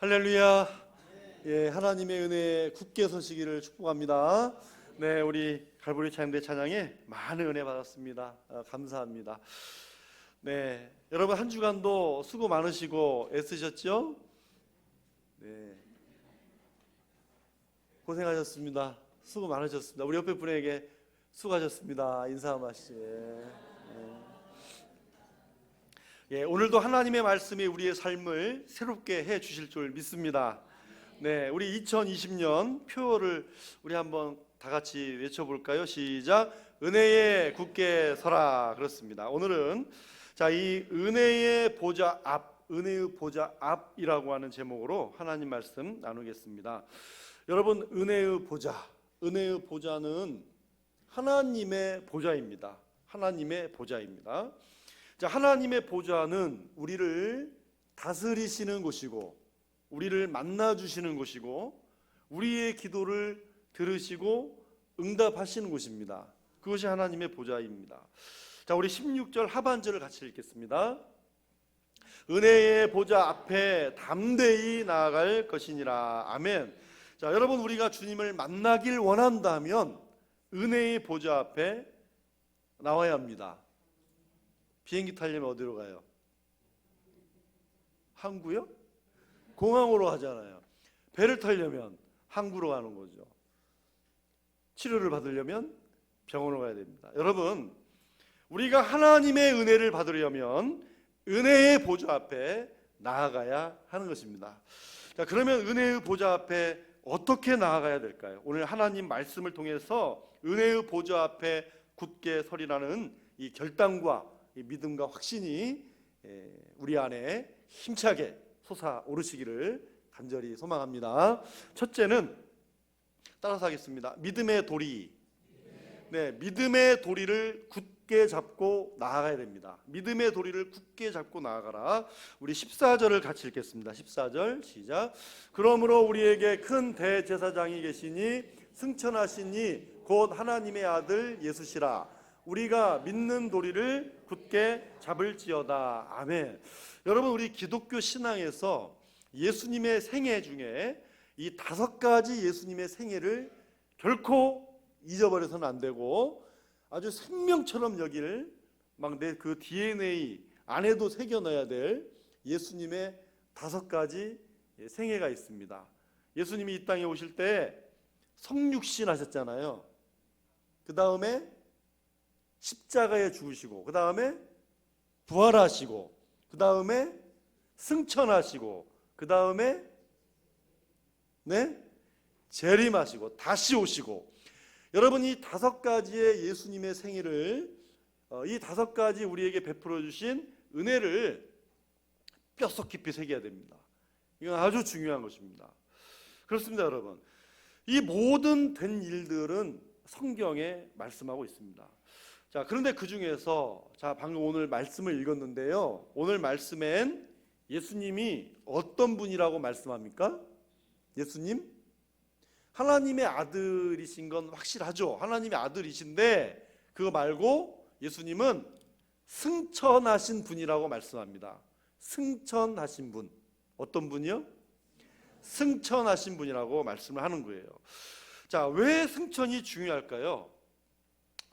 할렐루야. 예, 하나님의 은혜에 굳게 서시기를 축복합니다. 네, 우리 갈보리 찬양대 찬양에 많은 은혜 받았습니다. 감사합니다. 네, 여러분 한 주간도 수고 많으시고 애쓰셨죠? 네, 고생하셨습니다. 수고 많으셨습니다. 우리 옆에 분에게 수고하셨습니다. 인사 한번 하시죠. 예, 오늘도 하나님의 말씀이 우리의 삶을 새롭게 해 주실 줄 믿습니다. 네, 우리 2020년 표어를 우리 한번 다 같이 외쳐볼까요? 시작. 은혜에 굳게 서라. 그렇습니다. 오늘은 이 은혜의 보좌 앞, 은혜의 보좌 앞이라고 하는 제목으로 하나님 말씀 나누겠습니다. 여러분, 은혜의 보좌, 은혜의 보좌는 하나님의 보좌입니다. 하나님의 보좌입니다. 하나님의 보좌는 우리를 다스리시는 곳이고, 우리를 만나주시는 곳이고, 우리의 기도를 들으시고 응답하시는 곳입니다. 그것이 하나님의 보좌입니다. 우리 16절 하반절을 같이 읽겠습니다. 은혜의 보좌 앞에 담대히 나아갈 것이니라. 아멘. 여러분, 우리가 주님을 만나길 원한다면 은혜의 보좌 앞에 나와야 합니다. 비행기 타려면 어디로 가요? 항구요? 공항으로 가잖아요. 배를 타려면 항구로 가는 거죠. 치료를 받으려면 병원으로 가야 됩니다. 여러분, 우리가 하나님의 은혜를 받으려면 은혜의 보좌 앞에 나아가야 하는 것입니다. 그러면 은혜의 보좌 앞에 어떻게 나아가야 될까요? 오늘 하나님 말씀을 통해서 은혜의 보좌 앞에 굳게 서리라는 이 결단과 이 믿음과 확신이 우리 안에 힘차게 솟아오르시기를 간절히 소망합니다. 첫째는 따라서 하겠습니다. 믿음의 도리. 네, 믿음의 도리를 굳게 잡고 나아가야 됩니다. 믿음의 도리를 굳게 잡고 나아가라. 우리 14절을 같이 읽겠습니다. 14절 시작. 그러므로 우리에게 큰 대제사장이 계시니 승천하시니 곧 하나님의 아들 예수시라. 우리가 믿는 도리를 굳게 잡을지어다. 아멘. 여러분, 우리 기독교 신앙에서 예수님의 생애 중에 이 5가지 예수님의 생애를 결코 잊어버려서는 안 되고 아주 생명처럼 여길 막 내 그 DNA 안에도 새겨 넣어야 될 예수님의 5가지 생애가 있습니다. 예수님이 이 땅에 오실 때 성육신 하셨잖아요. 그 다음에 십자가에 죽으시고, 그 다음에 부활하시고, 그 다음에 승천하시고, 그 다음에 재림하시고, 다시 오시고. 여러분, 이 5가지의 예수님의 생애를, 이 5가지 우리에게 베풀어 주신 은혜를 뼛속 깊이 새겨야 됩니다. 이건 아주 중요한 것입니다. 그렇습니다, 여러분. 이 모든 된 일들은 성경에 말씀하고 있습니다. 그런데 그 중에서 방금 오늘 말씀을 읽었는데요. 오늘 말씀엔 예수님이 어떤 분이라고 말씀합니까? 예수님? 하나님의 아들이신 건 확실하죠. 하나님의 아들이신데 그거 말고 예수님은 승천하신 분이라고 말씀합니다. 승천하신 분. 어떤 분이요? 승천하신 분이라고 말씀을 하는 거예요. 왜 승천이 중요할까요?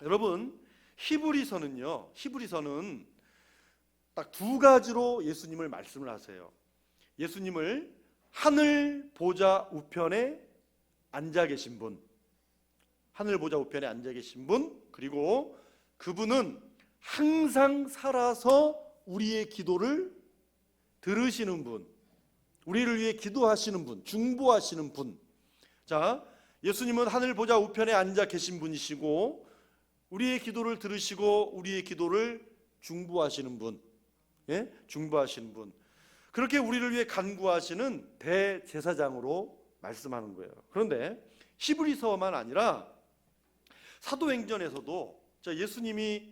여러분, 히브리서는 딱 2가지로 예수님을 말씀을 하세요. 예수님을 하늘 보좌 우편에 앉아 계신 분, 하늘 보좌 우편에 앉아 계신 분, 그리고 그분은 항상 살아서 우리의 기도를 들으시는 분, 우리를 위해 기도하시는 분, 중보하시는 분. 예수님은 하늘 보좌 우편에 앉아 계신 분이시고 우리의 기도를 들으시고 우리의 기도를 중보하시는 분, 중보하시는 분. 그렇게 우리를 위해 간구하시는 대제사장으로 말씀하는 거예요. 그런데 히브리서만 아니라 사도행전에서도 예수님이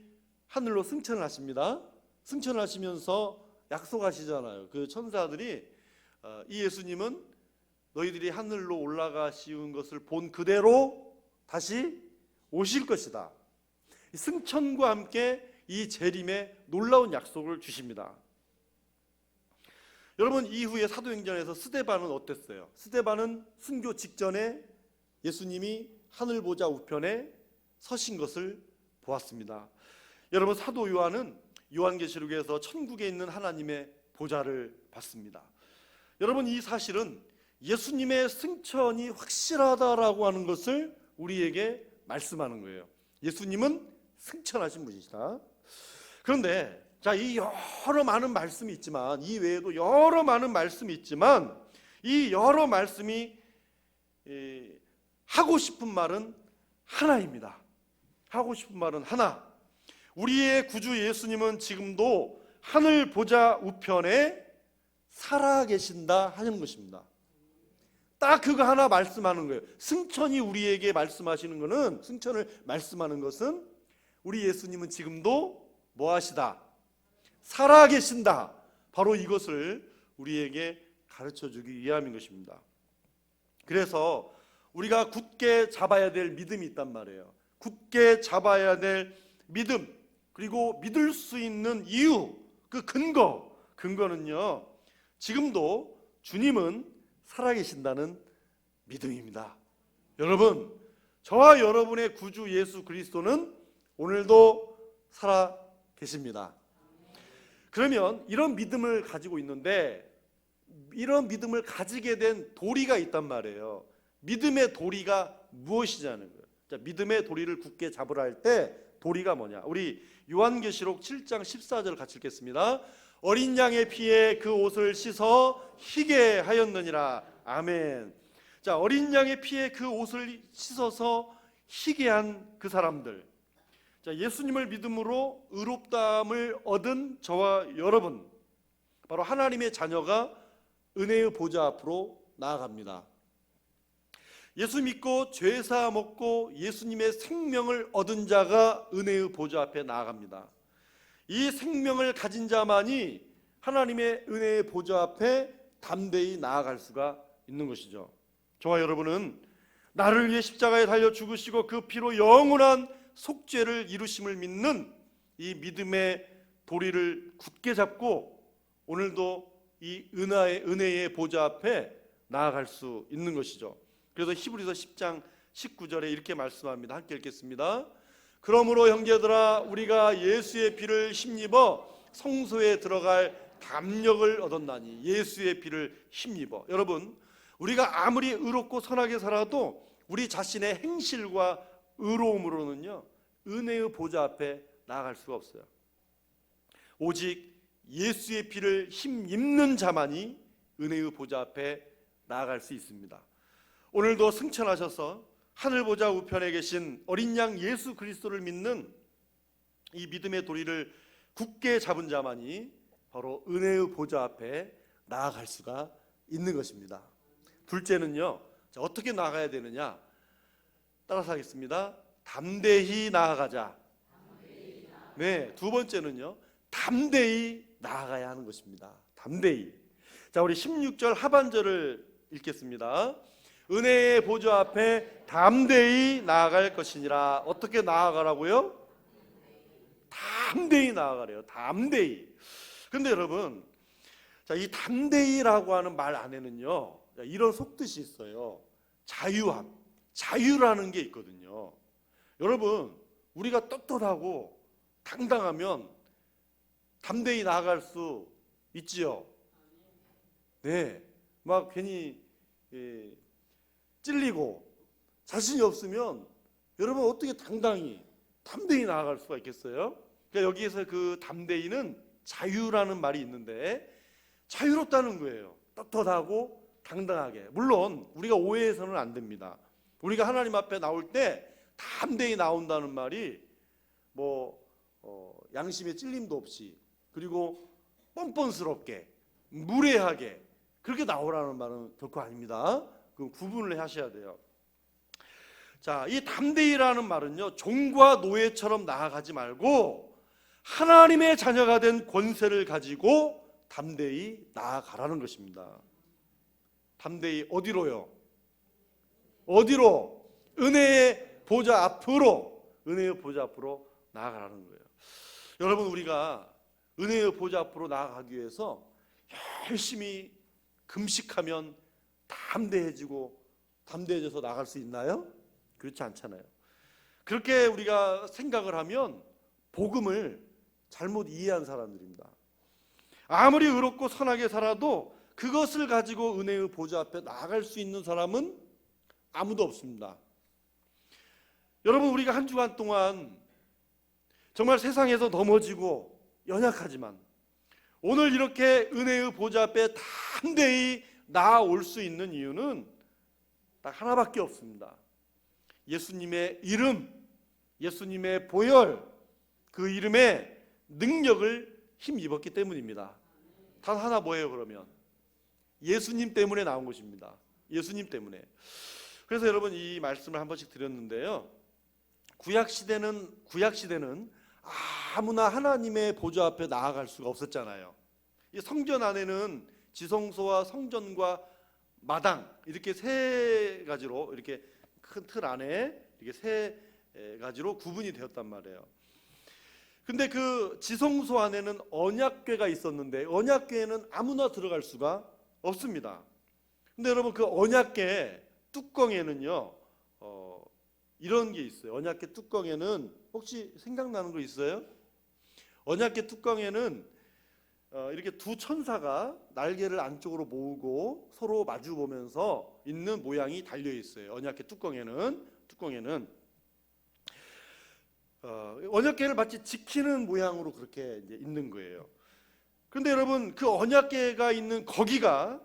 하늘로 승천을 하십니다. 승천을 하시면서 약속하시잖아요. 그 천사들이 이 예수님은 너희들이 하늘로 올라가시는 것을 본 그대로 다시 오실 것이다. 승천과 함께 이 재림의 놀라운 약속을 주십니다. 여러분, 이후에 사도행전에서 스데반은 어땠어요? 스데반은 순교 직전에 예수님이 하늘 보좌 우편에 서신 것을 보았습니다. 여러분, 사도 요한은 요한계시록에서 천국에 있는 하나님의 보좌를 봤습니다. 여러분, 이 사실은 예수님의 승천이 확실하다라고 하는 것을 우리에게 말씀하는 거예요. 예수님은 승천하신 분이시다. 그런데 이 여러 많은 말씀이 있지만, 이 외에도 여러 많은 말씀이 있지만, 이 여러 말씀이 하고 싶은 말은 하나입니다. 하고 싶은 말은 하나. 우리의 구주 예수님은 지금도 하늘 보좌 우편에 살아계신다 하는 것입니다. 딱 그거 하나 말씀하는 거예요. 승천이 우리에게 말씀하시는 것은, 승천을 말씀하는 것은 우리 예수님은 지금도 뭐 하시다? 살아계신다. 바로 이것을 우리에게 가르쳐주기 위함인 것입니다. 그래서 우리가 굳게 잡아야 될 믿음이 있단 말이에요. 굳게 잡아야 될 믿음, 그리고 믿을 수 있는 이유, 그 근거는요, 지금도 주님은 살아계신다는 믿음입니다. 여러분, 저와 여러분의 구주 예수 그리스도는 오늘도 살아계십니다. 그러면 이런 믿음을 가지고 있는데, 이런 믿음을 가지게 된 도리가 있단 말이에요. 믿음의 도리가 무엇이냐는 거예요. 자, 믿음의 도리를 굳게 잡으라 할 때 도리가 뭐냐? 우리 요한계시록 7장 14절 같이 읽겠습니다. 어린 양의 피에 그 옷을 씻어 희게 하였느니라. 아멘. 자, 어린 양의 피에 그 옷을 씻어서 희게 한 그 사람들. 자, 예수님을 믿음으로 의롭다함을 얻은 저와 여러분, 바로 하나님의 자녀가 은혜의 보좌 앞으로 나아갑니다. 예수 믿고 죄사 먹고 예수님의 생명을 얻은 자가 은혜의 보좌 앞에 나아갑니다. 이 생명을 가진 자만이 하나님의 은혜의 보좌 앞에 담대히 나아갈 수가 있는 것이죠. 저와 여러분은 나를 위해 십자가에 달려 죽으시고 그 피로 영원한 속죄를 이루심을 믿는 이 믿음의 도리를 굳게 잡고 오늘도 이 은혜의 보좌 앞에 나아갈 수 있는 것이죠. 그래서 히브리서 10장 19절에 이렇게 말씀합니다. 함께 읽겠습니다. 그러므로 형제들아, 우리가 예수의 피를 힘입어 성소에 들어갈 담력을 얻었나니. 예수의 피를 힘입어. 여러분, 우리가 아무리 의롭고 선하게 살아도 우리 자신의 행실과 의로움으로는요, 은혜의 보좌 앞에 나아갈 수가 없어요. 오직 예수의 피를 힘입는 자만이 은혜의 보좌 앞에 나아갈 수 있습니다. 오늘도 승천하셔서 하늘 보좌 우편에 계신 어린 양 예수 그리스도를 믿는 이 믿음의 도리를 굳게 잡은 자만이 바로 은혜의 보좌 앞에 나아갈 수가 있는 것입니다. 둘째는요, 자, 어떻게 나아가야 되느냐? 따라서 하겠습니다. 담대히 나아가자. 네, 두 번째는요, 담대히 나아가야 하는 것입니다. 담대히. 자, 우리 16절 하반절을 읽겠습니다. 은혜의 보좌 앞에 담대히 나아갈 것이니라. 어떻게 나아가라고요? 담대히 나아가래요. 담대히. 근데 여러분, 자, 이 담대히라고 하는 말 안에는요, 이런 속뜻이 있어요. 자유함, 자유라는 게 있거든요. 여러분, 우리가 떳떳하고 당당하면 담대히 나아갈 수 있지요. 네, 막 괜히 찔리고 자신이 없으면 여러분 어떻게 담대히 나아갈 수가 있겠어요? 그러니까 여기에서 그 담대히는 자유라는 말이 있는데, 자유롭다는 거예요. 떳떳하고 당당하게. 물론 우리가 오해해서는 안 됩니다. 우리가 하나님 앞에 나올 때 담대히 나온다는 말이 양심에 찔림도 없이, 그리고 뻔뻔스럽게 무례하게 그렇게 나오라는 말은 결코 아닙니다. 그 구분을 하셔야 돼요. 자, 이 담대히라는 말은요, 종과 노예처럼 나아가지 말고 하나님의 자녀가 된 권세를 가지고 담대히 나아가라는 것입니다. 담대히 어디로요? 어디로? 은혜의 보좌 앞으로, 은혜의 보좌 앞으로 나아가라는 거예요. 여러분, 우리가 은혜의 보좌 앞으로 나아가기 위해서 열심히 금식하면 담대해져서 나갈 수 있나요? 그렇지 않잖아요. 그렇게 우리가 생각을 하면 복음을 잘못 이해한 사람들입니다. 아무리 의롭고 선하게 살아도 그것을 가지고 은혜의 보좌 앞에 나아갈 수 있는 사람은 아무도 없습니다. 여러분, 우리가 한 주간 동안 정말 세상에서 넘어지고 연약하지만 오늘 이렇게 은혜의 보좌 앞에 담대히 나아올 수 있는 이유는 딱 하나밖에 없습니다. 예수님의 이름, 예수님의 보혈, 그 이름의 능력을 힘입었기 때문입니다. 단 하나 뭐예요 그러면? 예수님 때문에 나온 것입니다. 예수님 때문에. 그래서 여러분, 이 말씀을 한 번씩 드렸는데요, 구약시대는 아무나 하나님의 보좌 앞에 나아갈 수가 없었잖아요. 이 성전 안에는 지성소와 성전과 마당, 이렇게 세 가지로, 이렇게 큰 틀 안에 이렇게 세 가지로 구분이 되었단 말이에요. 근데 그 지성소 안에는 언약궤가 있었는데 언약궤에는 아무나 들어갈 수가 없습니다. 근데 여러분, 그 언약궤 뚜껑에는요 이런 게 있어요. 언약궤 뚜껑에는 혹시 생각나는 거 있어요? 언약궤 뚜껑에는 이렇게 두 천사가 날개를 안쪽으로 모으고 서로 마주 보면서 있는 모양이 달려 있어요. 언약궤 뚜껑에는 언약궤를 마치 지키는 모양으로 그렇게 이제 있는 거예요. 그런데 여러분, 그 언약궤가 있는 거기가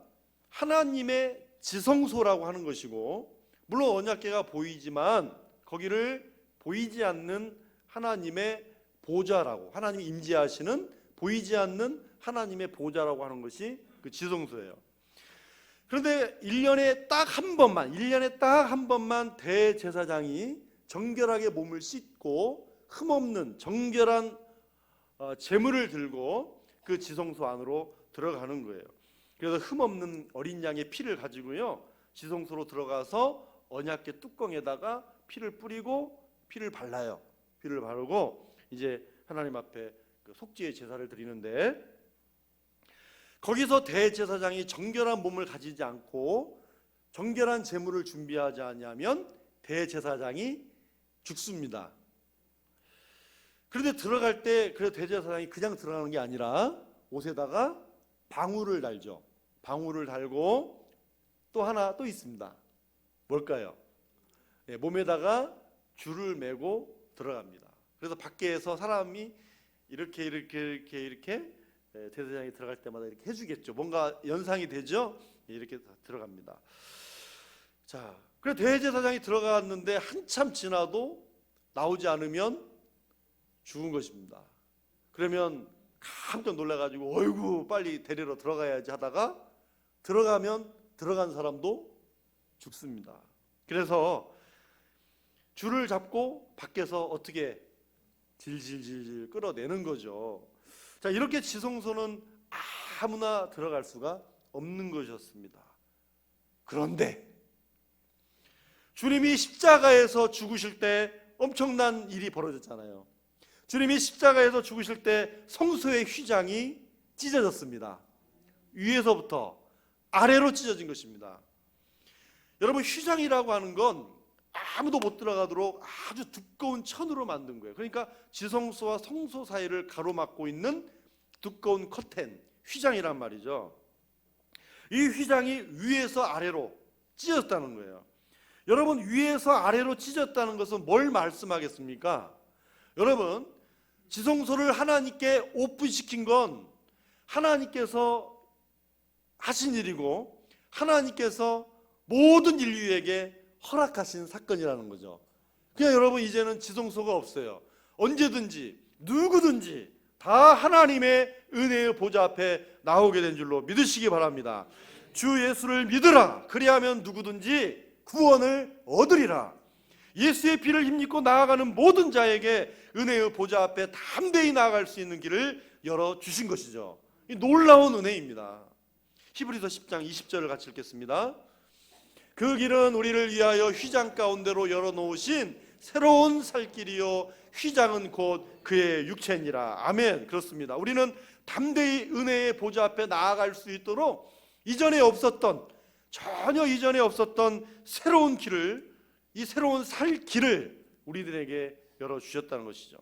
하나님의 지성소라고 하는 것이고, 물론 언약궤가 보이지만 거기를 보이지 않는 하나님의 보좌라고, 하나님이 임재하시는 보이지 않는 하나님의 보좌라고 하는 것이 그 지성소예요. 그런데 1년에 딱 한 번만 대제사장이 정결하게 몸을 씻고 흠없는 정결한 제물을 들고 그 지성소 안으로 들어가는 거예요. 그래서 흠없는 어린 양의 피를 가지고요, 지성소로 들어가서 언약궤 뚜껑에다가 피를 뿌리고 피를 발라요. 피를 바르고 이제 하나님 앞에 그 속죄의 제사를 드리는데, 거기서 대제사장이 정결한 몸을 가지지 않고 정결한 제물을 준비하지 않으면 대제사장이 죽습니다. 그런데 들어갈 때 대제사장이 그냥 들어가는 게 아니라 옷에다가 방울을 달죠. 방울을 달고 또 하나 또 있습니다. 뭘까요? 네, 몸에다가 줄을 메고 들어갑니다. 그래서 밖에서 사람이 이렇게 대제사장이 들어갈 때마다 이렇게 해주겠죠. 뭔가 연상이 되죠. 이렇게 들어갑니다. 자, 그래서 대제사장이 들어갔는데 한참 지나도 나오지 않으면 죽은 것입니다. 그러면 깜짝 놀라가지고 어이구 빨리 데리러 들어가야지 하다가 들어가면 들어간 사람도 죽습니다. 그래서 줄을 잡고 밖에서 어떻게 질질질 끌어내는 거죠. 자, 이렇게 지성소는 아무나 들어갈 수가 없는 것이었습니다. 그런데 주님이 십자가에서 죽으실 때 엄청난 일이 벌어졌잖아요. 주님이 십자가에서 죽으실 때 성소의 휘장이 찢어졌습니다. 위에서부터 아래로 찢어진 것입니다. 여러분, 휘장이라고 하는 건 아무도 못 들어가도록 아주 두꺼운 천으로 만든 거예요. 그러니까 지성소와 성소 사이를 가로막고 있는 두꺼운 커튼, 휘장이란 말이죠. 이 휘장이 위에서 아래로 찢어졌다는 거예요. 여러분, 위에서 아래로 찢어졌다는 것은 뭘 말씀하겠습니까? 여러분, 지성소를 하나님께 오픈시킨 건 하나님께서 하신 일이고 하나님께서 모든 인류에게 허락하신 사건이라는 거죠. 그냥 여러분, 이제는 지성소가 없어요. 언제든지 누구든지 다 하나님의 은혜의 보좌 앞에 나오게 된 줄로 믿으시기 바랍니다. 주 예수를 믿으라. 그리하면 누구든지 구원을 얻으리라. 예수의 피를 힘입고 나아가는 모든 자에게 은혜의 보좌 앞에 담대히 나아갈 수 있는 길을 열어주신 것이죠. 이 놀라운 은혜입니다. 히브리서 10장 20절을 같이 읽겠습니다. 그 길은 우리를 위하여 휘장 가운데로 열어놓으신 새로운 살 길이요 휘장은 곧 그의 육체니라. 아멘. 그렇습니다. 우리는 담대히 은혜의 보좌 앞에 나아갈 수 있도록 전혀 이전에 없었던 새로운 길을, 이 새로운 살 길을 우리들에게 열어주셨다는 것이죠.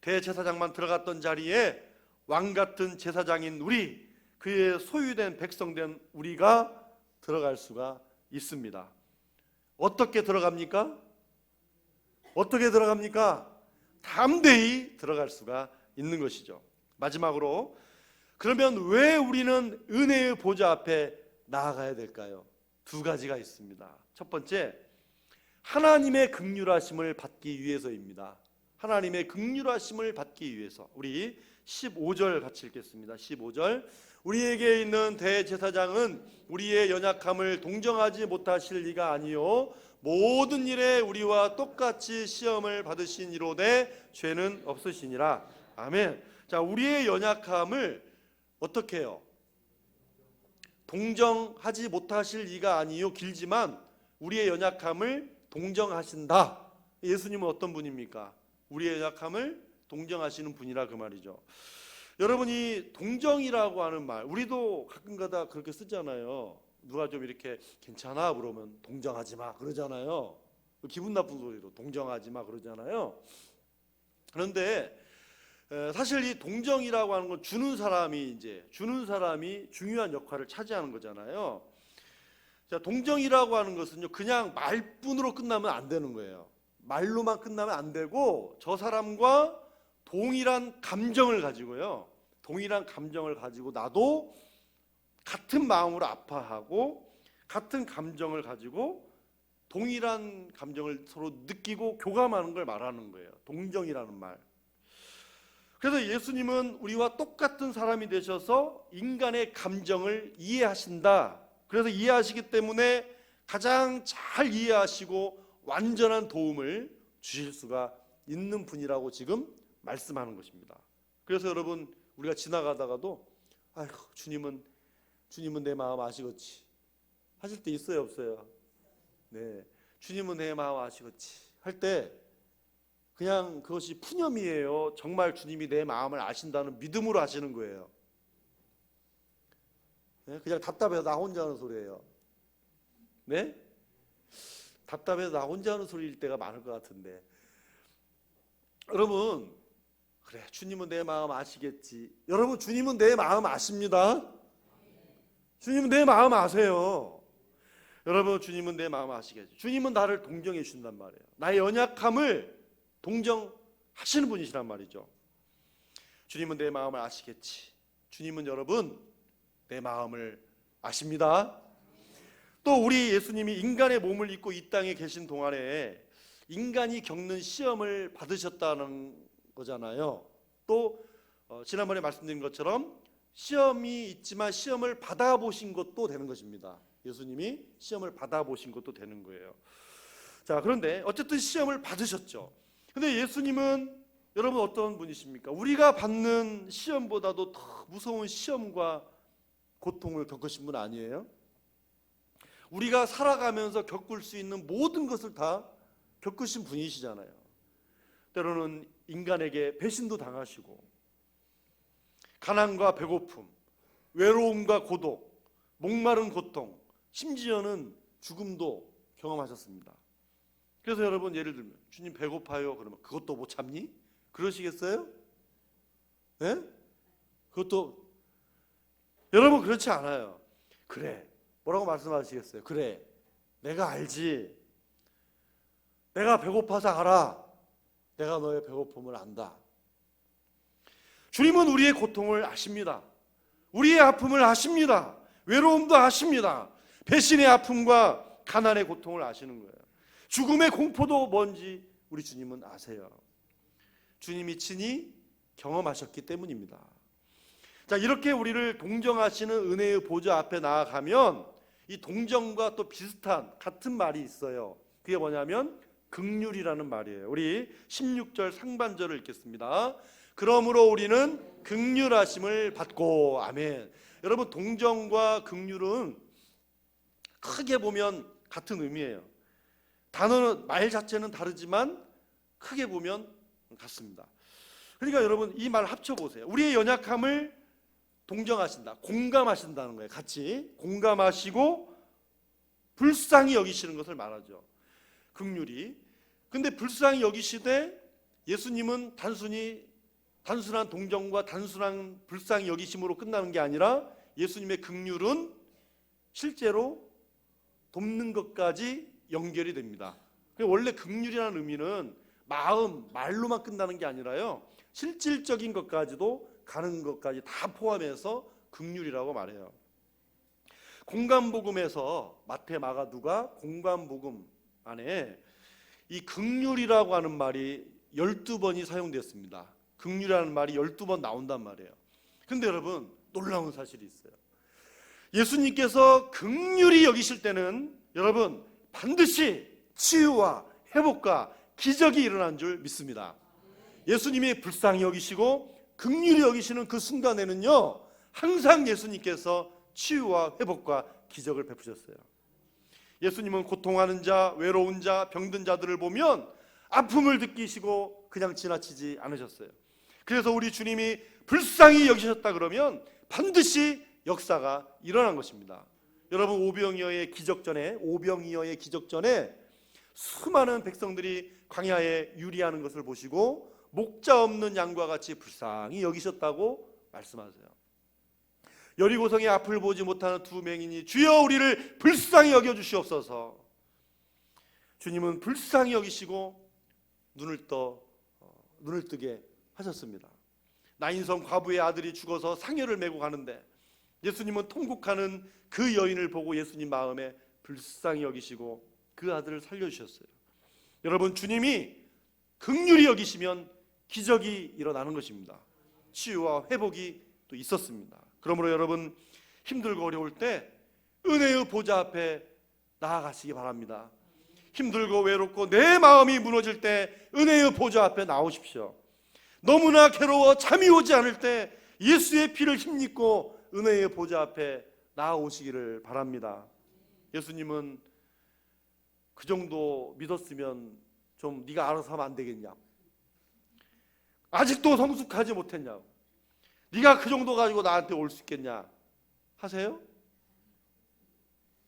대제사장만 들어갔던 자리에 왕같은 제사장인 우리, 그의 소유된 백성된 우리가 들어갈 수가 있습니다. 어떻게 들어갑니까? 담대히 들어갈 수가 있는 것이죠. 마지막으로, 그러면 왜 우리는 은혜의 보좌 앞에 나아가야 될까요? 두 가지가 있습니다. 첫 번째, 하나님의 긍휼하심을 받기 위해서입니다. 하나님의 긍휼하심을 받기 위해서. 우리 15절 같이 읽겠습니다. 15절. 우리에게 있는 대제사장은 우리의 연약함을 동정하지 못하실 리가 아니요 모든 일에 우리와 똑같이 시험을 받으신 이로되 죄는 없으시니라. 아멘. 자, 우리의 연약함을 어떻게 해요? 동정하지 못하실 리가 아니요, 길지만 우리의 연약함을 동정하신다. 예수님은 어떤 분입니까? 우리의 연약함을 동정하시는 분이라 그 말이죠. 여러분이 동정이라고 하는 말, 우리도 가끔가다 그렇게 쓰잖아요. 누가 좀 이렇게 괜찮아 그러면 동정하지 마 그러잖아요. 기분 나쁜 소리로 동정하지 마 그러잖아요. 그런데 사실 이 동정이라고 하는 건 주는 사람이 중요한 역할을 차지하는 거잖아요. 자, 동정이라고 하는 것은요, 그냥 말뿐으로 끝나면 안 되는 거예요. 말로만 끝나면 안 되고, 저 사람과 동일한 감정을 가지고 나도 같은 마음으로 아파하고 같은 감정을 가지고 동일한 감정을 서로 느끼고 교감하는 걸 말하는 거예요. 동정이라는 말. 그래서 예수님은 우리와 똑같은 사람이 되셔서 인간의 감정을 이해하신다. 그래서 이해하시기 때문에 가장 잘 이해하시고 완전한 도움을 주실 수가 있는 분이라고 지금 말씀하는 것입니다. 그래서 여러분, 우리가 지나가다가도 아이고 주님은 내 마음 아시겠지 하실 때 있어요, 없어요? 네, 주님은 내 마음 아시겠지 할 때 그냥 그것이 푸념이에요? 정말 주님이 내 마음을 아신다는 믿음으로 하시는 거예요? 네? 그냥 답답해서 나 혼자 하는 소리예요. 네? 답답해서 나 혼자 하는 소리일 때가 많을 것 같은데, 여러분, 그래 주님은 내 마음 아시겠지. 여러분, 주님은 내 마음 아십니다. 주님은 내 마음 아세요. 여러분, 주님은 내 마음 아시겠지. 주님은 나를 동정해 주신단 말이에요. 나의 연약함을 동정하시는 분이시란 말이죠. 주님은 내 마음을 아시겠지. 주님은 여러분 내 마음을 아십니다. 또 우리 예수님이 인간의 몸을 입고 이 땅에 계신 동안에 인간이 겪는 시험을 받으셨다는 거잖아요. 또 지난번에 말씀드린 것처럼 시험이 있지만 시험을 받아보신 것도 되는 것입니다. 예수님이 시험을 받아보신 것도 되는 거예요. 자, 그런데 어쨌든 시험을 받으셨죠. 근데 예수님은 여러분 어떤 분이십니까? 우리가 받는 시험보다도 더 무서운 시험과 고통을 겪으신 분 아니에요? 우리가 살아가면서 겪을 수 있는 모든 것을 다 겪으신 분이시잖아요. 때로는 인간에게 배신도 당하시고, 가난과 배고픔, 외로움과 고독, 목마른 고통, 심지어는 죽음도 경험하셨습니다. 그래서 여러분, 예를 들면 주님 배고파요 그러면 그것도 못 참니? 그러시겠어요? 네? 그것도 여러분 그렇지 않아요. 그래, 뭐라고 말씀하시겠어요? 그래, 내가 알지. 내가 배고파서 알아. 내가 너의 배고픔을 안다. 주님은 우리의 고통을 아십니다. 우리의 아픔을 아십니다. 외로움도 아십니다. 배신의 아픔과 가난의 고통을 아시는 거예요. 죽음의 공포도 뭔지 우리 주님은 아세요. 주님이 친히 경험하셨기 때문입니다. 자, 이렇게 우리를 동정하시는 은혜의 보좌 앞에 나아가면 이 동정과 또 비슷한 같은 말이 있어요. 그게 뭐냐면 긍휼이라는 말이에요. 우리 16절 상반절을 읽겠습니다. 그러므로 우리는 긍휼하심을 받고. 아멘. 여러분, 동정과 긍휼은 크게 보면 같은 의미예요. 단어는, 말 자체는 다르지만 크게 보면 같습니다. 그러니까 여러분 이 말 합쳐보세요. 우리의 연약함을 동정하신다, 공감하신다는 거예요. 같이 공감하시고 불쌍히 여기시는 것을 말하죠. 긍휼히. 근데 불쌍히 여기시되 예수님은 단순한 동정과 단순한 불쌍히 여기심으로 끝나는 게 아니라 예수님의 긍휼은 실제로 돕는 것까지 연결이 됩니다. 원래 긍휼이라는 의미는 말로만 끝나는 게 아니라요, 실질적인 것까지도 가는 것까지 다 포함해서 긍휼이라고 말해요. 공간복음에서 마태, 마가, 누가 공간복음 안에 이 긍휼이라고 하는 말이 12번이 사용됐습니다. 긍휼이라는 말이 12번 나온단 말이에요. 근데 여러분 놀라운 사실이 있어요. 예수님께서 긍휼히 여기실 때는 여러분 반드시 치유와 회복과 기적이 일어난 줄 믿습니다. 예수님이 불쌍히 여기시고 긍휼히 여기시는 그 순간에는요, 항상 예수님께서 치유와 회복과 기적을 베푸셨어요. 예수님은 고통하는 자, 외로운 자, 병든 자들을 보면 아픔을 느끼시고 그냥 지나치지 않으셨어요. 그래서 우리 주님이 불쌍히 여기셨다 그러면 반드시 역사가 일어난 것입니다. 여러분 오병이어의 기적 전에 수많은 백성들이 광야에 유리하는 것을 보시고 목자 없는 양과 같이 불쌍히 여기셨다고 말씀하세요. 여리고성의 앞을 보지 못하는 두 맹인이 주여 우리를 불쌍히 여겨주시옵소서. 주님은 불쌍히 여기시고 눈을 뜨게 하셨습니다. 나인성 과부의 아들이 죽어서 상여를 메고 가는데 예수님은 통곡하는 그 여인을 보고 예수님 마음에 불쌍히 여기시고 그 아들을 살려주셨어요. 여러분 주님이 긍휼히 여기시면 기적이 일어나는 것입니다. 치유와 회복이 또 있었습니다. 그러므로 여러분 힘들고 어려울 때 은혜의 보좌 앞에 나아가시기 바랍니다. 힘들고 외롭고 내 마음이 무너질 때 은혜의 보좌 앞에 나오십시오. 너무나 괴로워 잠이 오지 않을 때 예수의 피를 힘입고 은혜의 보좌 앞에 나아오시기를 바랍니다. 예수님은 그 정도 믿었으면 좀 네가 알아서 하면 안 되겠냐, 아직도 성숙하지 못했냐, 네가 그 정도 가지고 나한테 올 수 있겠냐 하세요?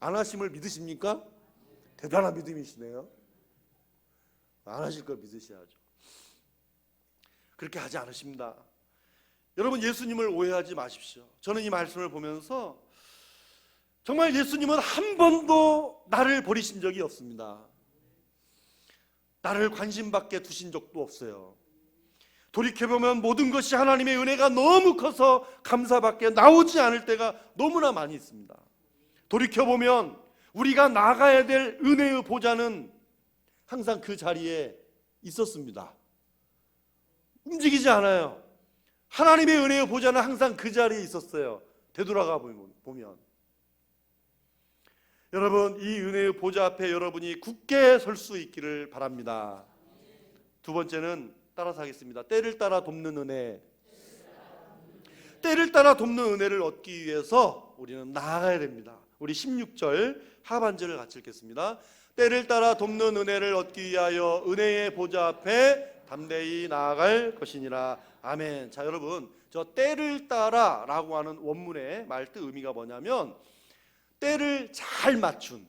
안 하심을 믿으십니까? 대단한 믿음이시네요. 안 하실 걸 믿으셔야죠. 그렇게 하지 않으십니다. 여러분 예수님을 오해하지 마십시오. 저는 이 말씀을 보면서 정말 예수님은 한 번도 나를 버리신 적이 없습니다. 나를 관심 밖에 두신 적도 없어요. 돌이켜보면 모든 것이 하나님의 은혜가 너무 커서 감사밖에 나오지 않을 때가 너무나 많이 있습니다. 돌이켜보면 우리가 나가야 될 은혜의 보좌는 항상 그 자리에 있었습니다. 움직이지 않아요. 하나님의 은혜의 보좌는 항상 그 자리에 있었어요. 되돌아가 보면 여러분 이 은혜의 보좌 앞에 여러분이 굳게 설 수 있기를 바랍니다. 두 번째는 따라서 하겠습니다. 때를 따라 돕는 은혜. 때를 따라 돕는 은혜를 얻기 위해서 우리는 나아가야 됩니다. 우리 16절 하반절을 같이 읽겠습니다. 때를 따라 돕는 은혜를 얻기 위하여 은혜의 보좌 앞에 담대히 나아갈 것이니라. 아멘. 자 여러분 저 때를 따라 라고 하는 원문의 말뜻 의미가 뭐냐면 때를 잘 맞춘,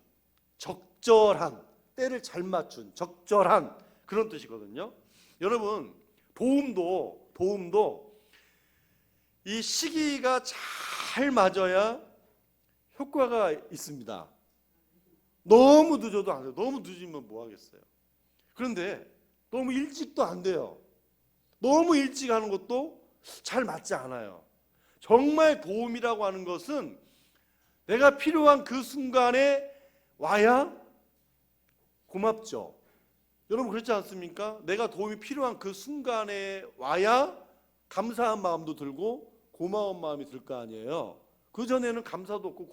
적절한, 때를 잘 맞춘 적절한 그런 뜻이거든요. 여러분 도움도 이 시기가 잘 맞아야 효과가 있습니다. 너무 늦어도 안 돼요. 너무 늦으면 뭐 하겠어요. 그런데 너무 일찍도 안 돼요. 너무 일찍 하는 것도 잘 맞지 않아요. 정말 도움이라고 하는 것은 내가 필요한 그 순간에 와야 고맙죠. 여러분 그렇지 않습니까? 내가 도움이 필요한 그 순간에 와야 감사한 마음도 들고 고마운 마음이 들 거 아니에요. 그전에는 감사도 없고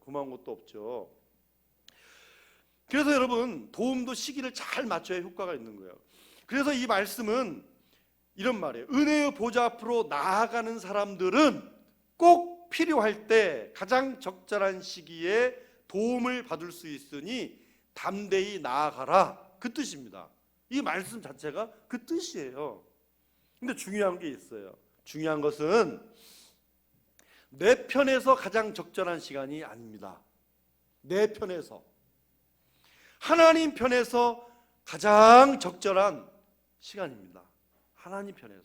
고마운 것도 없죠. 그래서 여러분 도움도 시기를 잘 맞춰야 효과가 있는 거예요. 그래서 이 말씀은 이런 말이에요. 은혜의 보좌 앞으로 나아가는 사람들은 꼭 필요할 때 가장 적절한 시기에 도움을 받을 수 있으니 담대히 나아가라, 그 뜻입니다. 이 말씀 자체가 그 뜻이에요. 근데 중요한 게 있어요. 중요한 것은 내 편에서 가장 적절한 시간이 아닙니다. 내 편에서, 하나님 편에서 가장 적절한 시간입니다. 하나님 편에서.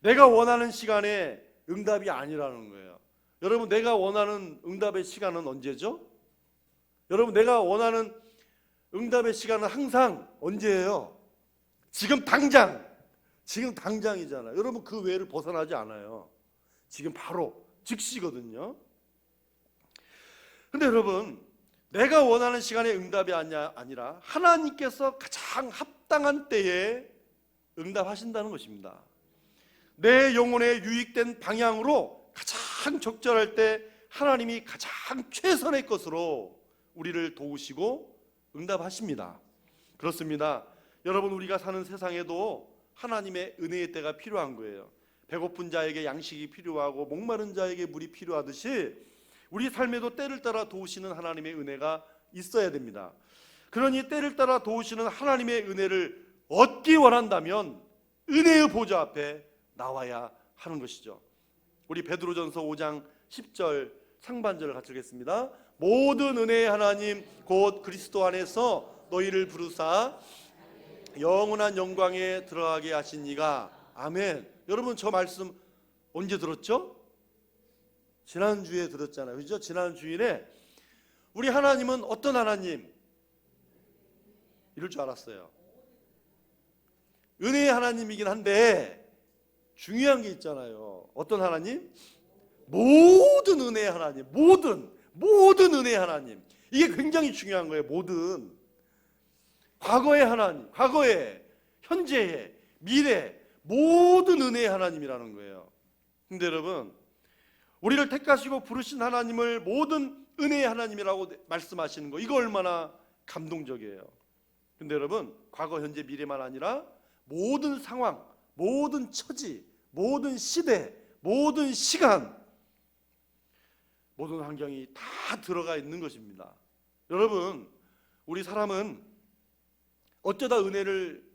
내가 원하는 시간에 응답이 아니라는 거예요. 여러분, 내가 원하는 응답의 시간은 언제죠? 여러분, 내가 원하는 응답의 시간은 항상 언제예요? 지금 당장. 지금 당장이잖아요. 여러분, 그 외를 벗어나지 않아요. 지금 바로 즉시거든요. 근데 여러분, 내가 원하는 시간에 응답이 아니라 하나님께서 가장 합당한 때에 응답하신다는 것입니다. 내 영혼에 유익된 방향으로 가장 적절할 때 하나님이 가장 최선의 것으로 우리를 도우시고 응답하십니다. 그렇습니다. 여러분, 우리가 사는 세상에도 하나님의 은혜의 때가 필요한 거예요. 배고픈 자에게 양식이 필요하고 목마른 자에게 물이 필요하듯이 우리 삶에도 때를 따라 도우시는 하나님의 은혜가 있어야 됩니다. 그러니 때를 따라 도우시는 하나님의 은혜를 얻기 원한다면 은혜의 보좌 앞에 나와야 하는 것이죠. 우리 베드로전서 5장 10절 상반절을 같이 읽겠습니다. 모든 은혜의 하나님 곧 그리스도 안에서 너희를 부르사 영원한 영광에 들어가게 하신 이가. 아멘. 여러분, 저 말씀 언제 들었죠? 지난주에 들었잖아요. 그죠? 지난 주일에 우리 하나님은 어떤 하나님? 이럴 줄 알았어요. 은혜의 하나님이긴 한데 중요한 게 있잖아요. 어떤 하나님? 모든 은혜의 하나님. 모든 은혜의 하나님. 이게 굉장히 중요한 거예요. 모든. 과거의 하나님, 과거의, 현재의, 미래, 모든 은혜의 하나님이라는 거예요. 근데 여러분, 우리를 택하시고 부르신 하나님을 모든 은혜의 하나님이라고 말씀하시는 거, 이거 얼마나 감동적이에요. 근데 여러분, 과거, 현재, 미래만 아니라 모든 상황, 모든 처지, 모든 시대, 모든 시간, 모든 환경이 다 들어가 있는 것입니다. 여러분, 우리 사람은 어쩌다 은혜를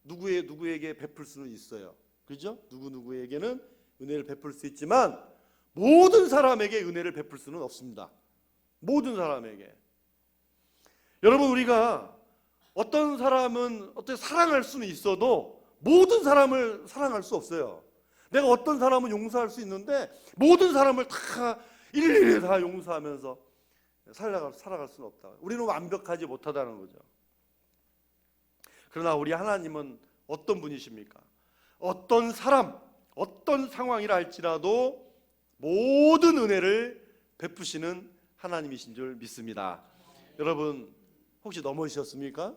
누구에게 베풀 수는 있어요. 그죠? 누구에게는 은혜를 베풀 수 있지만 모든 사람에게 은혜를 베풀 수는 없습니다. 모든 사람에게. 여러분, 우리가 어떤 사람은 어떻게 사랑할 수는 있어도 모든 사람을 사랑할 수 없어요. 내가 어떤 사람은 용서할 수 있는데 모든 사람을 다 일일이 다 용서하면서 살아갈 수는 없다. 우리는 완벽하지 못하다는 거죠. 그러나 우리 하나님은 어떤 분이십니까? 어떤 사람, 어떤 상황이라 할지라도 모든 은혜를 베푸시는 하나님이신 줄 믿습니다. 여러분, 혹시 넘어지셨습니까?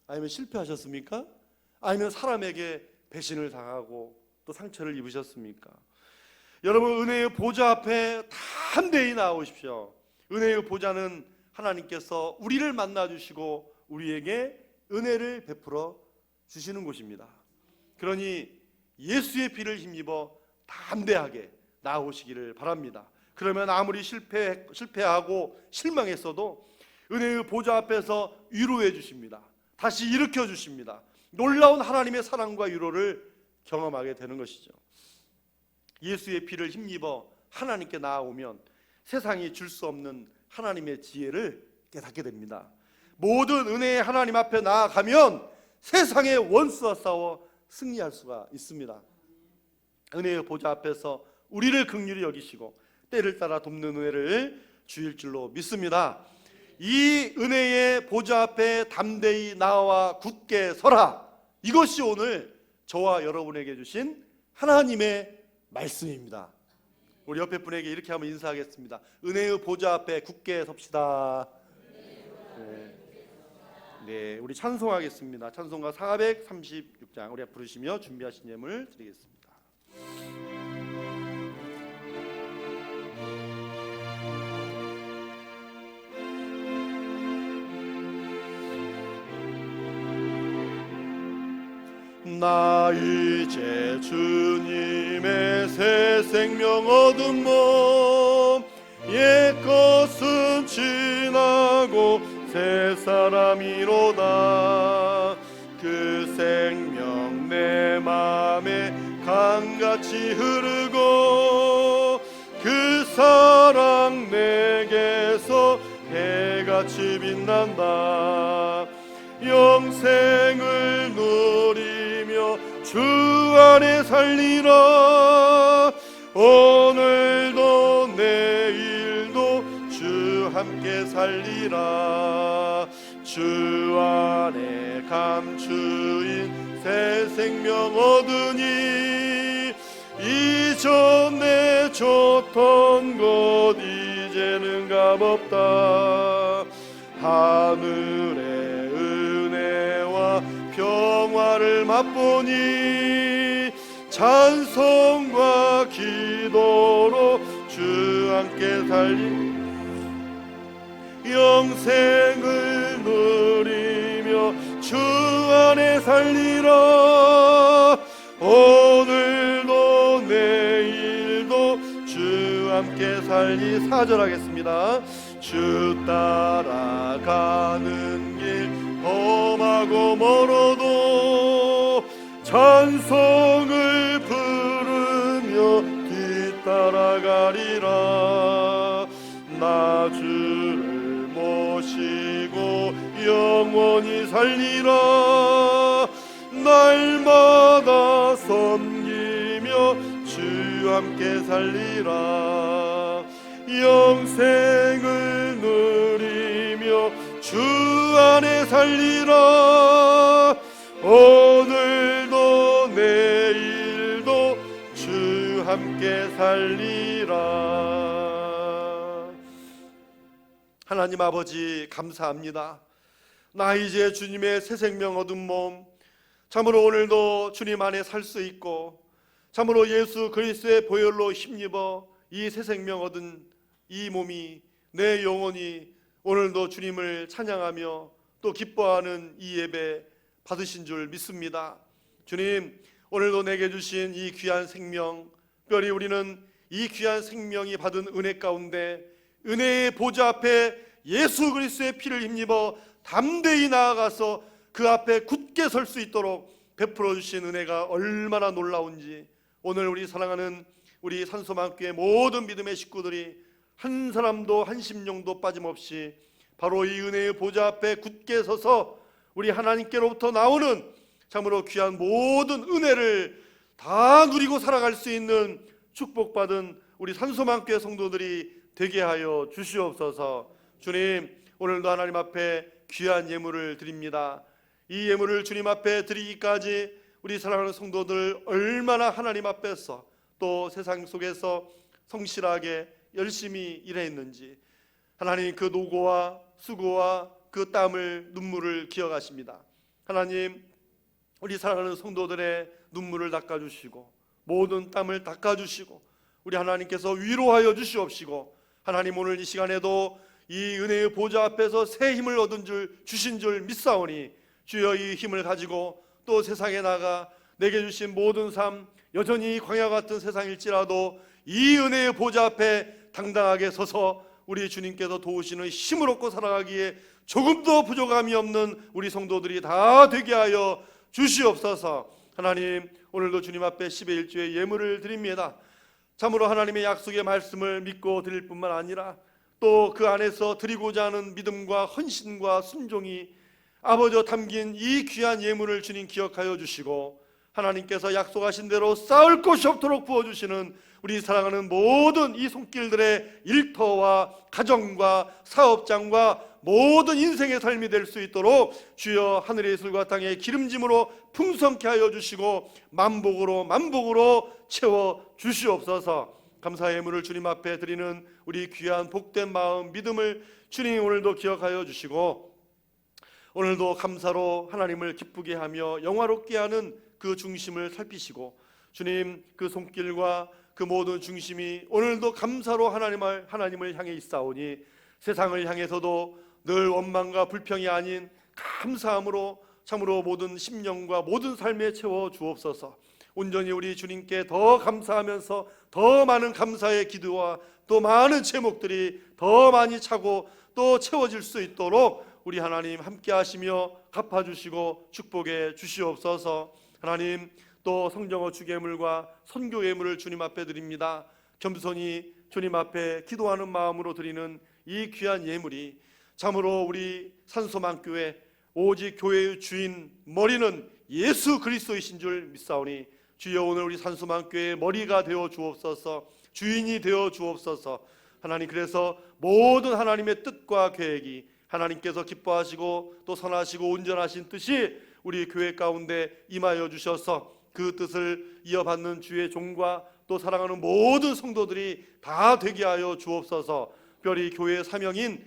아니면 실패하셨습니까? 아니면 사람에게 배신을 당하고 또 상처를 입으셨습니까? 여러분, 은혜의 보좌 앞에 담대히 나오십시오. 은혜의 보좌는 하나님께서 우리를 만나주시고 우리에게 은혜를 베풀어 주시는 곳입니다. 그러니 예수의 피를 힘입어 담대하게 나오시기를 바랍니다. 그러면 아무리 실패하고 실망했어도 은혜의 보좌 앞에서 위로해 주십니다. 다시 일으켜 주십니다. 놀라운 하나님의 사랑과 위로를 경험하게 되는 것이죠. 예수의 피를 힘입어 하나님께 나아오면 세상이 줄 수 없는 하나님의 지혜를 깨닫게 됩니다. 모든 은혜의 하나님 앞에 나아가면 세상의 원수와 싸워 승리할 수가 있습니다. 은혜의 보좌 앞에서 우리를 긍휼히 여기시고 때를 따라 돕는 은혜를 주일 줄로 믿습니다. 이 은혜의 보좌 앞에 담대히 나와 굳게 서라. 이것이 오늘 저와 여러분에게 주신 하나님의 말씀입니다. 우리 옆에 분에게 이렇게 한번 인사하겠습니다. 은혜의 보좌 앞에 굳게 섭시다. 네, 우리 찬송하겠습니다. 찬송가 436장 우리가 부르시며 준비하신 예물 드리겠습니다. 나 이제 주님의 새 생명 얻은 몸 옛것은 지나고 새 사람이로다. 그 생명 내 맘에 강같이 흐르고 그 사랑 내게서 해같이 빛난다. 영생을 누리며 주 안에 살리라. 오늘도 내일도 주 함께 살리라. 주 안에 감추인 새 생명 얻으니 이전에 좋던 곳 이제는 값없다. 하늘의 은혜와 평화를 맛보니 찬송과 기도로 주 함께 살리. 영생을 누리며 주 안에 살리라. 오늘도 내일도 주 함께 살리. 4절 하겠습니다. 주 따라가는 길 험하고 멀어도 찬송을 부르며 뒤따라가리라. 나 주를 모시고 영원히 살리라. 날마다 섬기며 주 함께 살리라. 영생을 누리며 주 안에 살리라. 오늘도 내일도 주 함께 살리라. 하나님 아버지 감사합니다. 나 이제 주님의 새 생명 얻은 몸, 참으로 오늘도 주님 안에 살 수 있고 참으로 예수 그리스도의 보혈로 힘입어 이 새 생명 얻은 이 몸이 내 영혼이 오늘도 주님을 찬양하며 또 기뻐하는 이 예배 받으신 줄 믿습니다. 주님, 오늘도 내게 주신 이 귀한 생명, 특별히 우리는 이 귀한 생명이 받은 은혜 가운데 은혜의 보좌 앞에 예수 그리스도의 피를 힘입어 담대히 나아가서 그 앞에 굳게 설 수 있도록 베풀어 주신 은혜가 얼마나 놀라운지 오늘 우리 사랑하는 우리 산소만교회 모든 믿음의 식구들이 한 사람도 한 심령도 빠짐없이 바로 이 은혜의 보좌 앞에 굳게 서서 우리 하나님께로부터 나오는 참으로 귀한 모든 은혜를 다 누리고 살아갈 수 있는 축복받은 우리 산소만교회 성도들이 되게 하여 주시옵소서. 주님, 오늘도 하나님 앞에 귀한 예물을 드립니다. 이 예물을 주님 앞에 드리기까지 우리 사랑하는 성도들 얼마나 하나님 앞에서 또 세상 속에서 성실하게 열심히 일했는지 하나님 그 노고와 수고와 그 땀을 눈물을 기억하십니다. 하나님, 우리 사랑하는 성도들의 눈물을 닦아주시고 모든 땀을 닦아주시고 우리 하나님께서 위로하여 주시옵시고 하나님 오늘 이 시간에도 이 은혜의 보좌 앞에서 새 힘을 얻은 줄 주신 줄 믿사오니 주여 이 힘을 가지고 또 세상에 나가 내게 주신 모든 삶 여전히 광야 같은 세상일지라도 이 은혜의 보좌 앞에 당당하게 서서 우리 주님께서 도우시는 힘을 얻고 살아가기에 조금도 부족함이 없는 우리 성도들이 다 되게 하여 주시옵소서. 하나님, 오늘도 주님 앞에 10의 1조의 예물을 드립니다. 참으로 하나님의 약속의 말씀을 믿고 드릴 뿐만 아니라 또 그 안에서 드리고자 하는 믿음과 헌신과 순종이 아버지와 담긴 이 귀한 예물을 주님 기억하여 주시고 하나님께서 약속하신 대로 쌓을 곳이 없도록 부어주시는 우리 사랑하는 모든 이 손길들의 일터와 가정과 사업장과 모든 인생의 삶이 될 수 있도록 주여 하늘의 예술과 땅의 기름짐으로 풍성케 하여 주시고 만복으로 채워 주시옵소서. 감사의 예물을 주님 앞에 드리는 우리 귀한 복된 마음 믿음을 주님 오늘도 기억하여 주시고 오늘도 감사로 하나님을 기쁘게 하며 영화롭게 하는 그 중심을 살피시고 주님 그 손길과 그 모든 중심이 오늘도 감사로 하나님을 향해 있사오니 세상을 향해서도 늘 원망과 불평이 아닌 감사함으로 참으로 모든 심령과 모든 삶에 채워 주옵소서. 온전히 우리 주님께 더 감사하면서 더 많은 감사의 기도와 또 많은 제목들이 더 많이 차고 또 채워질 수 있도록 우리 하나님 함께 하시며 갚아주시고 축복해 주시옵소서. 하나님 또 성정어 주계물과 선교 예물을 주님 앞에 드립니다. 겸손히 주님 앞에 기도하는 마음으로 드리는 이 귀한 예물이 참으로 우리 산소만교회 오직 교회의 주인 머리는 예수 그리스도이신 줄 믿사오니 주여 오늘 우리 산소만교회의 머리가 되어 주옵소서, 주인이 되어 주옵소서. 하나님, 그래서 모든 하나님의 뜻과 계획이 하나님께서 기뻐하시고 또 선하시고 온전하신 뜻이 우리 교회 가운데 임하여 주셔서 그 뜻을 이어받는 주의 종과 또 사랑하는 모든 성도들이 다 되게 하여 주옵소서. 특별히 교회의 사명인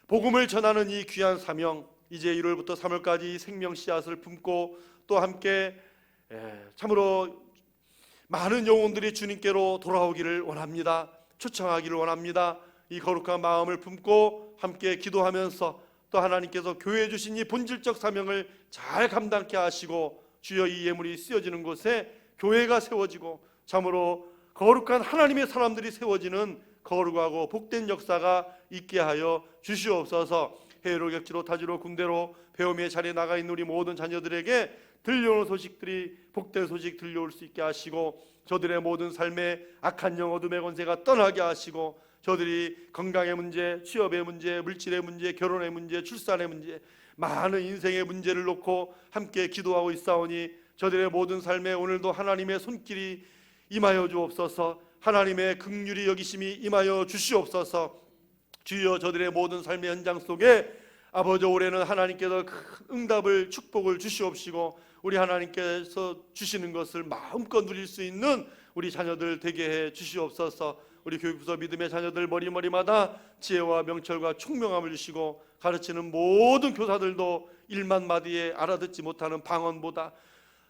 복음을 전하는 이 귀한 사명, 이제 1월부터 3월까지 생명 씨앗을 품고 또 함께 참으로 많은 영혼들이 주님께로 돌아오기를 원합니다. 초청하기를 원합니다. 이 거룩한 마음을 품고 함께 기도하면서 또 하나님께서 교회에 주신 이 본질적 사명을 잘 감당케 하시고 주여 이 예물이 쓰여지는 곳에 교회가 세워지고 참으로 거룩한 하나님의 사람들이 세워지는 거룩하고 복된 역사가 있게 하여 주시옵소서. 해외로 객지로 타지로 군대로 배움의 자리에 나가 있는 우리 모든 자녀들에게 들려오는 소식들이 복된 소식 들려올 수 있게 하시고 저들의 모든 삶에 악한 영 어둠의 권세가 떠나게 하시고 저들이 건강의 문제, 취업의 문제, 물질의 문제, 결혼의 문제, 출산의 문제, 많은 인생의 문제를 놓고 함께 기도하고 있사오니 저들의 모든 삶에 오늘도 하나님의 손길이 임하여 주옵소서. 하나님의 긍휼히 여기심이 임하여 주시옵소서. 주여 저들의 모든 삶의 현장 속에 아버지 올해는 하나님께서 큰 응답을 축복을 주시옵시고 우리 하나님께서 주시는 것을 마음껏 누릴 수 있는 우리 자녀들 되게 해 주시옵소서. 우리 교육부서 믿음의 자녀들 머리마다 지혜와 명철과 총명함을 주시고 가르치는 모든 교사들도 1만 마디에 알아듣지 못하는 방언보다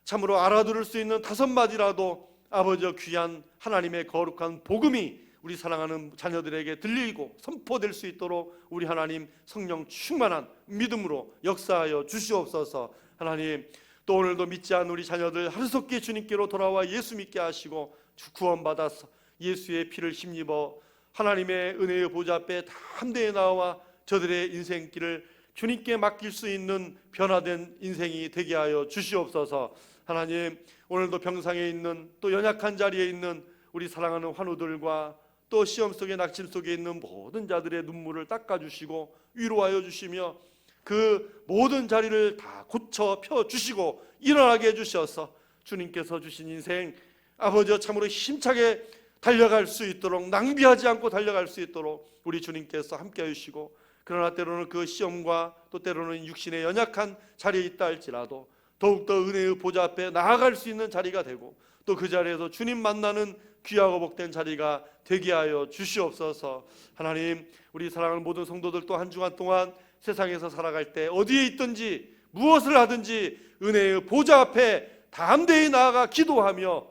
참으로 알아들을 수 있는 5마디라도 아버지의 귀한 하나님의 거룩한 복음이 우리 사랑하는 자녀들에게 들리고 선포될 수 있도록 우리 하나님 성령 충만한 믿음으로 역사하여 주시옵소서. 하나님, 또 오늘도 믿지 않는 우리 자녀들 하루속히 주님께로 돌아와 예수 믿게 하시고 구원받아서 예수의 피를 힘입어 하나님의 은혜의 보좌 앞에 담대히 나와 저들의 인생길을 주님께 맡길 수 있는 변화된 인생이 되게 하여 주시옵소서. 하나님, 오늘도 병상에 있는 또 연약한 자리에 있는 우리 사랑하는 환우들과 또 시험 속에 낙심 속에 있는 모든 자들의 눈물을 닦아주시고 위로하여 주시며 그 모든 자리를 다 고쳐 펴주시고 일어나게 해주셔서 주님께서 주신 인생 아버지와 참으로 힘차게 달려갈 수 있도록 낭비하지 않고 달려갈 수 있도록 우리 주님께서 함께 해주시고 그러나 때로는 그 시험과 또 때로는 육신의 연약한 자리에 있다 할지라도 더욱더 은혜의 보좌 앞에 나아갈 수 있는 자리가 되고 또 그 자리에서 주님 만나는 귀하고 복된 자리가 되게 하여 주시옵소서. 하나님, 우리 사랑하는 모든 성도들 또 한 주간 동안 세상에서 살아갈 때 어디에 있든지 무엇을 하든지 은혜의 보좌 앞에 담대히 나아가 기도하며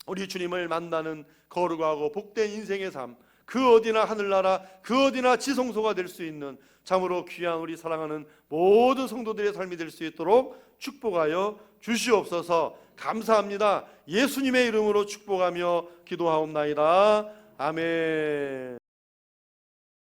우리 주님을 만나는 거룩하고 복된 인생의 삶, 그 어디나 하늘나라 그 어디나 지성소가 될 수 있는 참으로 귀한 우리 사랑하는 모든 성도들의 삶이 될 수 있도록 축복하여 주시옵소서. 감사합니다. 예수님의 이름으로 축복하며 기도하옵나이다. 아멘.